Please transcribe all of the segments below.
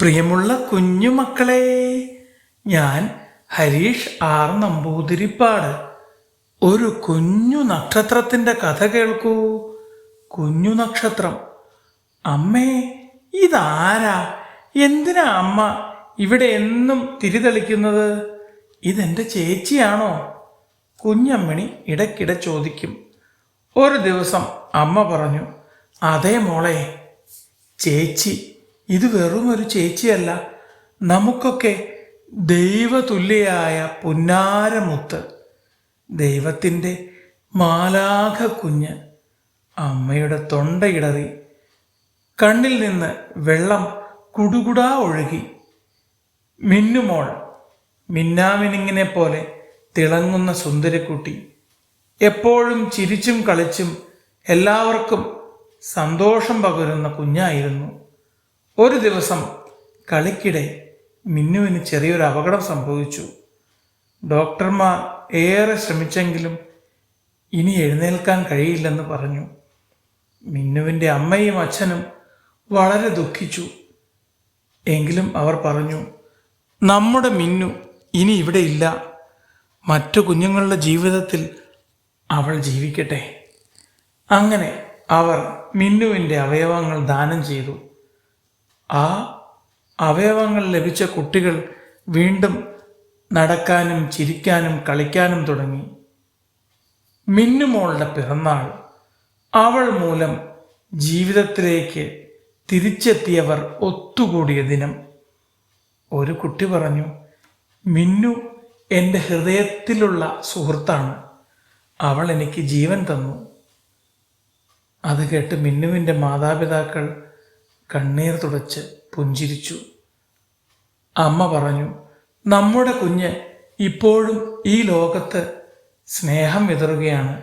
പ്രിയമുള്ള കുഞ്ഞുമക്കളെ, ഞാൻ ഹരീഷ് ആർ നമ്പൂതിരിപ്പാട്. ഒരു കുഞ്ഞു നക്ഷത്രത്തിൻ്റെ കഥ കേൾക്കൂ. കുഞ്ഞു നക്ഷത്രം. അമ്മേ, ഇതാരാ? എന്തിനാ അമ്മ ഇവിടെ എന്നും തിരിതെളിക്കുന്നത്? ഇതെൻ്റെ ചേച്ചിയാണോ? കുഞ്ഞമ്മണി ഇടയ്ക്കിടെ ചോദിക്കും. ഒരു ദിവസം അമ്മ പറഞ്ഞു, അതേ മോളെ, ചേച്ചി. ഇത് വെറും ഒരു ചേച്ചിയല്ല, നമുക്കൊക്കെ ദൈവതുല്യയായ പുന്നാരമുത്ത്, ദൈവത്തിൻ്റെ മാലാഖ കുഞ്ഞ്. അമ്മയുടെ തൊണ്ടയിടറി, കണ്ണിൽ നിന്ന് വെള്ളം കുടുകുടാ ഒഴുകി. മിന്നുമോൾ, മിന്നാമിനിങ്ങിനെ പോലെ തിളങ്ങുന്ന സുന്ദരിക്കുട്ടി, എപ്പോഴും ചിരിച്ചും കളിച്ചും എല്ലാവർക്കും സന്തോഷം പകരുന്ന കുഞ്ഞായിരുന്നു. ഒരു ദിവസം കളിക്കിടെ മിന്നുവിന് ചെറിയൊരു അപകടം സംഭവിച്ചു. ഡോക്ടർമാർ ഏറെ ശ്രമിച്ചെങ്കിലും ഇനി എഴുന്നേൽക്കാൻ കഴിയില്ലെന്ന് പറഞ്ഞു. മിന്നുവിൻ്റെ അമ്മയും അച്ഛനും വളരെ ദുഃഖിച്ചു. എങ്കിലും അവർ പറഞ്ഞു, നമ്മുടെ മിന്നു ഇനി ഇവിടെ ഇല്ല. മറ്റു കുഞ്ഞുങ്ങളുടെ ജീവിതത്തിൽ അവൾ ജീവിക്കട്ടെ. അങ്ങനെ അവർ മിന്നുവിൻ്റെ അവയവങ്ങൾ ദാനം ചെയ്തു. ആ അവയവങ്ങൾ ലഭിച്ച കുട്ടികൾ വീണ്ടും നടക്കാനും ചിരിക്കാനും കളിക്കാനും തുടങ്ങി. മിന്നുമോളുടെ പിറന്നാൾ. അവൾ മൂലം ജീവിതത്തിലേക്ക് തിരിച്ചെത്തിയവർ ഒത്തുകൂടിയ ദിനം. ഒരു കുട്ടി പറഞ്ഞു, മിന്നു എൻ്റെ ഹൃദയത്തിലുള്ള സുഹൃത്താണ്. അവൾ എനിക്ക് ജീവൻ തന്നു. അത് കേട്ട് മിന്നുവിൻ്റെ മാതാപിതാക്കൾ കണ്ണീർ തുടച്ച് പുഞ്ചിരിച്ചു. അമ്മ പറഞ്ഞു, നമ്മുടെ കുഞ്ഞ് ഇപ്പോഴും ഈ ലോകത്ത് സ്നേഹം വിതറുകയാണ്.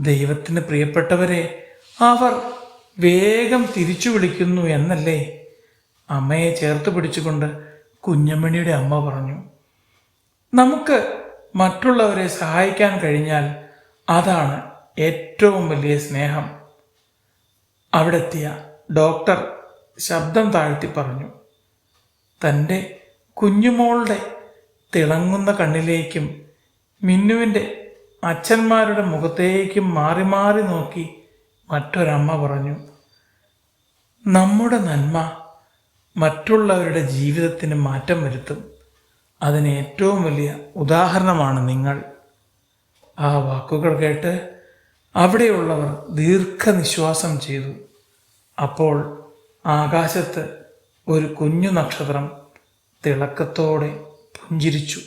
ദൈവത്തിന് പ്രിയപ്പെട്ടവരെ അവർ വേഗം തിരിച്ചു വിളിക്കുന്നു എന്നല്ലേ? അമ്മയെ ചേർത്ത് പിടിച്ചുകൊണ്ട് കുഞ്ഞമ്മണിയുടെ അമ്മ പറഞ്ഞു. നമുക്ക് മറ്റുള്ളവരെ സഹായിക്കാൻ കഴിഞ്ഞാൽ അതാണ് ഏറ്റവും വലിയ സ്നേഹം. അവിടെത്തിയ ഡോക്ടർ ശബ്ദം താഴ്ത്തി പറഞ്ഞു. തൻ്റെ കുഞ്ഞുമോളുടെ തിളങ്ങുന്ന കണ്ണിലേക്കും മിന്നുവിൻ്റെ അച്ഛന്മാരുടെ മുഖത്തേക്കും മാറി മാറി നോക്കി മറ്റൊരമ്മ പറഞ്ഞു, നമ്മുടെ നന്മ മറ്റുള്ളവരുടെ ജീവിതത്തിന് മാറ്റം വരുത്തും. അതിന് ഏറ്റവും വലിയ ഉദാഹരണമാണ് നിങ്ങൾ. ആ വാക്കുകൾ കേട്ട് അവിടെയുള്ളവർ ദീർഘനിശ്വാസം ചെയ്തു. അപ്പോൾ ആകാശത്ത് ഒരു കുഞ്ഞു നക്ഷത്രം തിളക്കത്തോടെ പുഞ്ചിരിച്ചു.